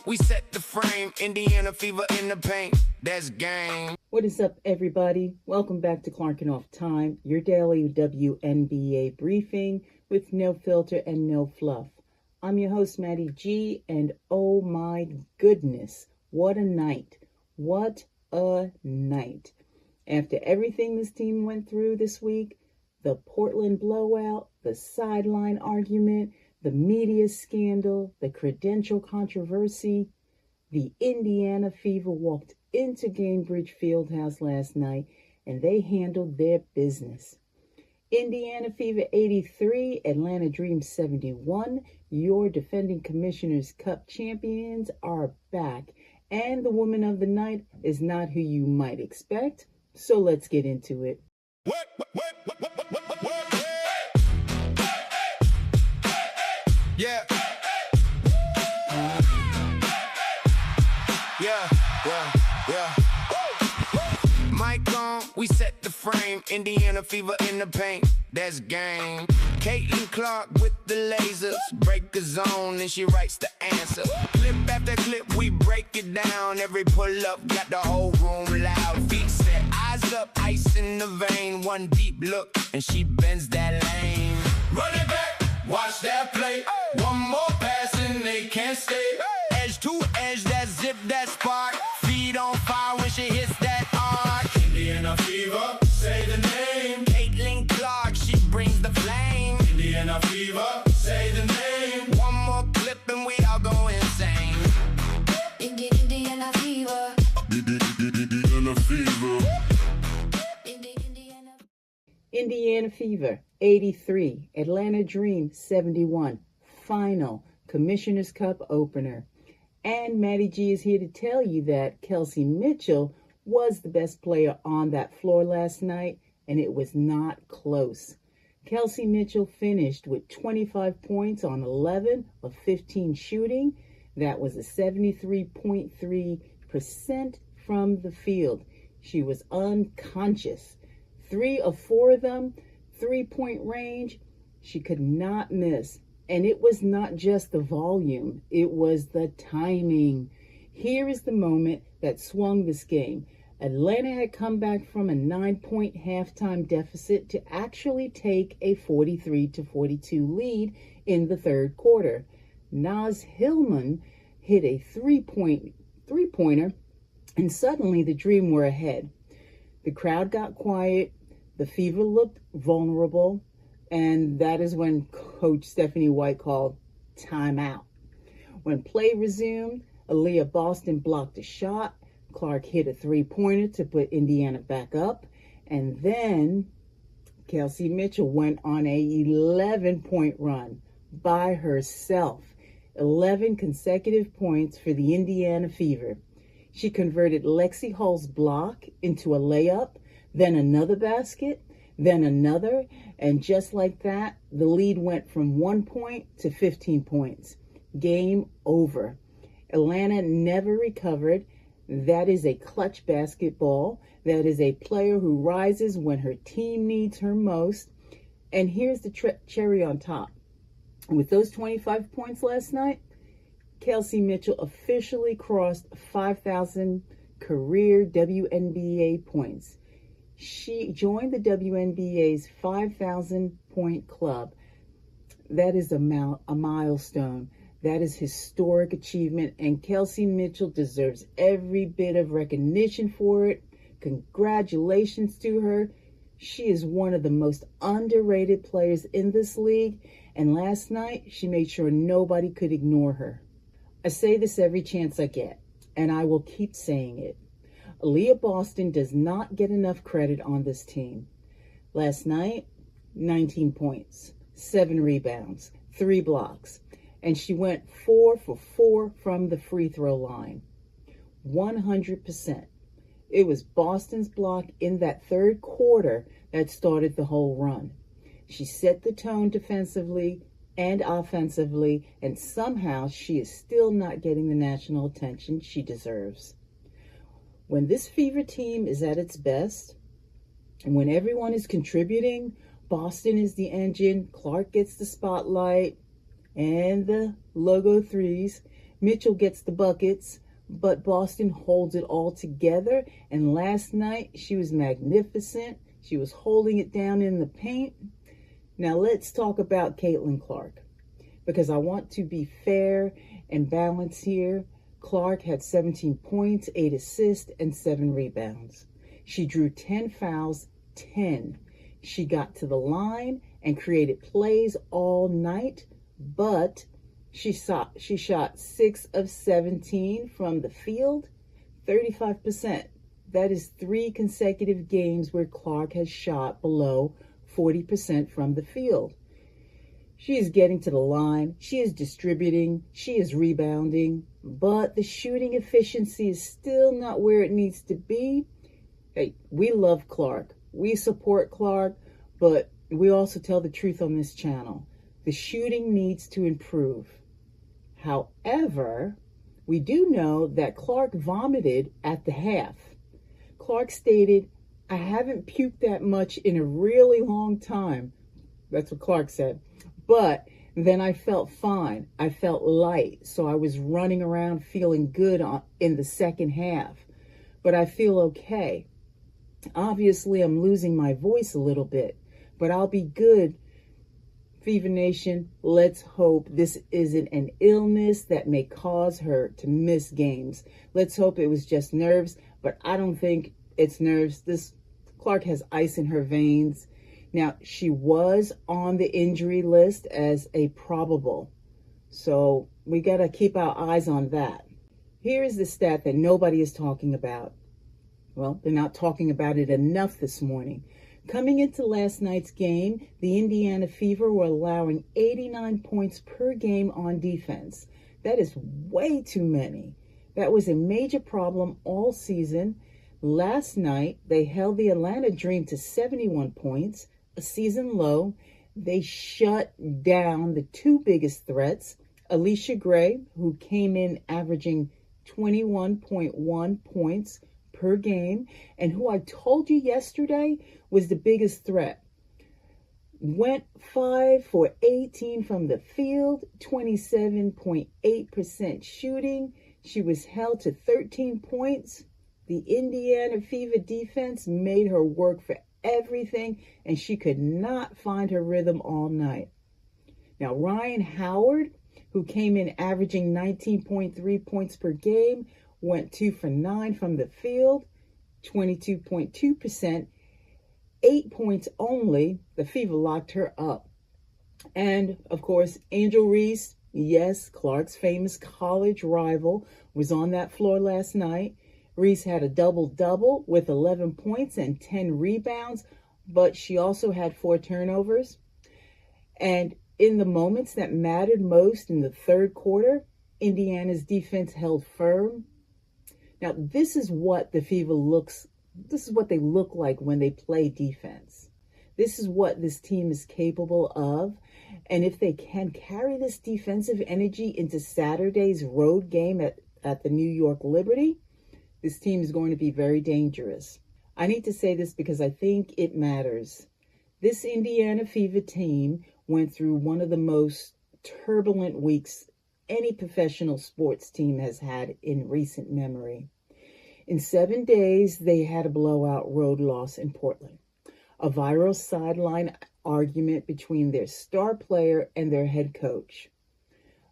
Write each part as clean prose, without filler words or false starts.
we set the frame. Indiana fever in the paint, that's game. What is up, everybody? Welcome back to Clarrkin Off Time, your daily WNBA briefing with no filter and no fluff. I'm your host, MaddyG, and oh my goodness, what a night. What a night. After everything this team went through this week, the Portland blowout, the sideline argument, the media scandal, the credential controversy, the Indiana Fever walked into Gainbridge Fieldhouse last night and they handled their business. Indiana Fever 83, Atlanta Dream 71, your defending Commissioner's Cup champions are back. And the woman of the night is not who you might expect. So let's get into it. Yeah. Mic on, we set the frame. Indiana fever in the paint, that's game. Caitlin Clark with the lasers, break the zone and she writes the answer. Clip after clip, we break it down. Every pull up got the whole room loud. Feet set, eyes up, ice in the vein. One deep look and she bends that lane. Run it back, watch that play. One more pass and they can't stay. Edge to edge, that zip, that spark. Feet on fire when she hits that arc. Indiana fever, say the name. Caitlin Clark, she brings the flame. Indiana fever, say the name. One more clip and we all go insane. Indiana fever. Indiana fever. Indiana Fever 83, Atlanta Dream 71, final Commissioner's Cup opener. And MaddyG is here to tell you that Kelsey Mitchell was the best player on that floor last night, and it was not close. Kelsey Mitchell finished with 25 points on 11 of 15 shooting. That was a 73.3% from the field. She was unconscious. 3 of 4 of them, 3-point range. She could not miss. And it was not just the volume, it was the timing. Here is the moment that swung this game. Atlanta had come back from a 9-point halftime deficit to actually take a 43-42 lead in the third quarter. Naz Hillman hit a three-pointer, and suddenly the Dream were ahead. The crowd got quiet, the Fever looked vulnerable, and that is when Coach Stephanie White called timeout. When play resumed, Aliyah Boston blocked a shot. Clark hit a three-pointer to put Indiana back up. And then Kelsey Mitchell went on a 11-point run by herself. 11 consecutive points for the Indiana Fever. She converted Lexi Hall's block into a layup, then another basket, then another, and just like that, the lead went from 1 point to 15 points. Game over. Atlanta never recovered. That is a clutch basketball. That is a player who rises when her team needs her most. And here's the cherry on top. With those 25 points last night, Kelsey Mitchell officially crossed 5,000 career WNBA points. She joined the WNBA's 5,000-point club. That is a milestone. That is historic achievement, and Kelsey Mitchell deserves every bit of recognition for it. Congratulations to her. She is one of the most underrated players in this league, and last night she made sure nobody could ignore her. I say this every chance I get, and I will keep saying it. Aliyah Boston does not get enough credit on this team. Last night, 19 points, 7 rebounds, 3 blocks, and she went 4 for 4 from the free throw line. 100%. It was Boston's block in that third quarter that started the whole run. She set the tone defensively and offensively, and somehow she is still not getting the national attention she deserves. When this Fever team is at its best, and when everyone is contributing, Boston is the engine, Clark gets the spotlight and the logo threes, Mitchell gets the buckets, but Boston holds it all together. And last night, she was magnificent. She was holding it down in the paint. Now let's talk about Caitlin Clark, because I want to be fair and balanced here. Clark had 17 points, 8 assists, and 7 rebounds. She drew 10 fouls, 10. She got to the line and created plays all night, but she shot 6 of 17 from the field, 35%. That is 3 consecutive games where Clark has shot below 40% from the field. She is getting to the line, she is distributing, she is rebounding, but the shooting efficiency is still not where it needs to be. Hey, we love Clark, we support Clark, but we also tell the truth on this channel. The shooting needs to improve. However, we do know that Clark vomited at the half. Clark stated, "I haven't puked that much in a really long time." That's what Clark said. But then I felt fine. I felt light. So I was running around feeling good in the second half. But I feel okay. Obviously, I'm losing my voice a little bit, but I'll be good. Fever Nation, let's hope this isn't an illness that may cause her to miss games. Let's hope it was just nerves, but I don't think it's nerves. This Clark has ice in her veins. Now, she was on the injury list as a probable, so we got to keep our eyes on that. Here is the stat that nobody is talking about. Well, they're not talking about it enough this morning. Coming into last night's game, the Indiana Fever were allowing 89 points per game on defense. That is way too many. That was a major problem all season. Last night, they held the Atlanta Dream to 71 points, a season low. They shut down the 2 biggest threats, Allisha Gray, who came in averaging 21.1 points per game, and who I told you yesterday was the biggest threat. Went 5 for 18 from the field, 27.8% shooting. She was held to 13 points. The Indiana Fever defense made her work for everything, and she could not find her rhythm all night. Now, Rhyne Howard, who came in averaging 19.3 points per game, went 2 for 9 from the field, 22.2%, 8 points only. The Fever locked her up. And, of course, Angel Reese, yes, Clark's famous college rival, was on that floor last night. Reese had a double-double with 11 points and 10 rebounds, but she also had 4 turnovers. And in the moments that mattered most in the third quarter, Indiana's defense held firm. Now, this is what the Fever this is what they look like when they play defense. This is what this team is capable of. And if they can carry this defensive energy into Saturday's road game at the New York Liberty, this team is going to be very dangerous. I need to say this because I think it matters. This Indiana Fever team went through one of the most turbulent weeks any professional sports team has had in recent memory. In 7 days, they had a blowout road loss in Portland, a viral sideline argument between their star player and their head coach,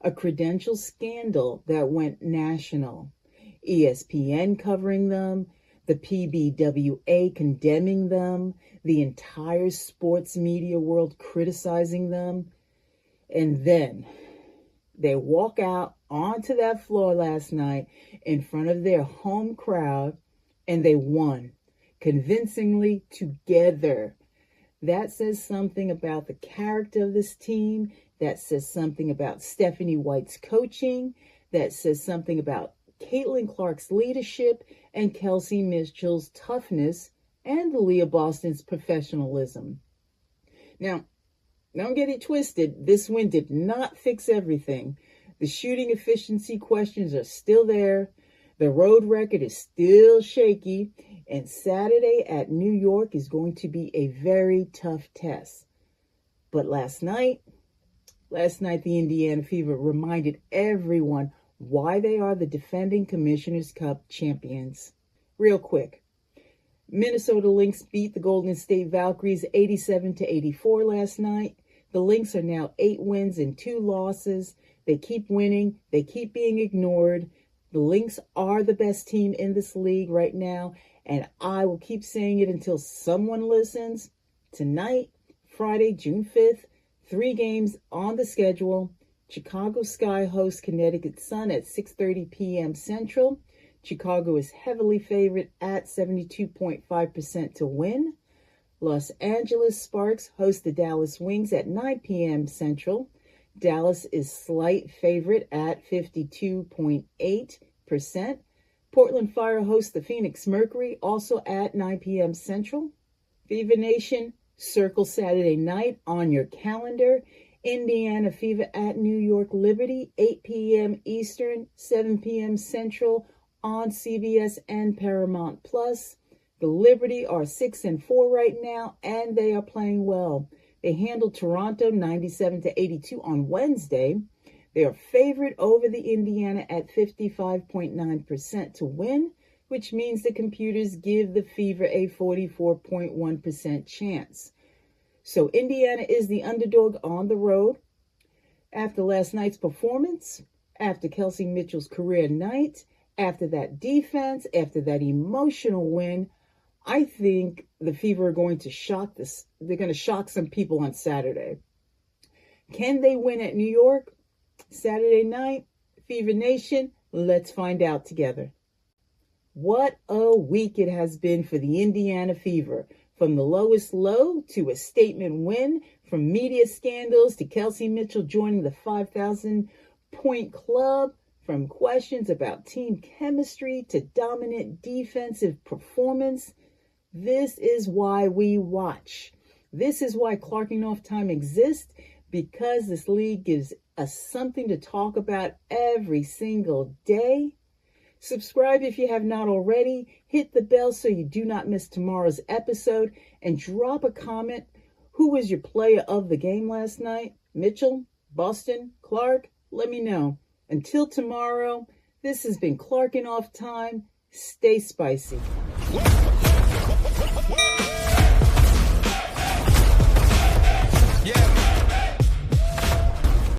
a credential scandal that went national, ESPN covering them, the PBWA condemning them, the entire sports media world criticizing them, and then they walk out onto that floor last night in front of their home crowd, and they won convincingly together. That says something about the character of this team. That says something about Stephanie White's coaching. That says something about Caitlin Clark's leadership and Kelsey Mitchell's toughness and Aliyah Boston's professionalism. Now, don't get it twisted. This win did not fix everything. The shooting efficiency questions are still there. The road record is still shaky. And Saturday at New York is going to be a very tough test. But last night, the Indiana Fever reminded everyone why they are the defending Commissioner's Cup champions. Real quick, Minnesota Lynx beat the Golden State Valkyries 87-84 last night. The Lynx are now 8 wins and 2 losses. They keep winning. They keep being ignored. The Lynx are the best team in this league right now, and I will keep saying it until someone listens. Tonight, Friday, June 5th, 3 games on the schedule. Chicago Sky hosts Connecticut Sun at 6:30 p.m. Central. Chicago is heavily favored at 72.5% to win. Los Angeles Sparks host the Dallas Wings at 9 p.m. Central. Dallas is slight favorite at 52.8%. Portland Fire hosts the Phoenix Mercury also at 9 p.m. Central. Fever Nation, circle Saturday night on your calendar. Indiana Fever at New York Liberty, 8 p.m. Eastern, 7 p.m. Central on CBS and Paramount Plus. The Liberty are 6-4 right now, and they are playing well. They handled Toronto 97-82 on Wednesday. They are favored over the Indiana at 55.9% to win, which means the computers give the Fever a 44.1% chance. So Indiana is the underdog on the road. After last night's performance, after Kelsey Mitchell's career night, after that defense, after that emotional win, I think the Fever are going to shock this. They're going to shock some people on Saturday. Can they win at New York Saturday night? Fever Nation, let's find out together. What a week it has been for the Indiana Fever. From the lowest low to a statement win, from media scandals to Kelsey Mitchell joining the 5,000-point club, from questions about team chemistry to dominant defensive performance. This is why we watch. This is why Clarrkin Off Time exists, because this league gives us something to talk about every single day. Subscribe if you have not already. Hit the bell so you do not miss tomorrow's episode. And drop a comment. Who was your player of the game last night? Mitchell? Boston? Clark? Let me know. Until tomorrow, this has been Clarrkin Off Time. Stay spicy. Yeah.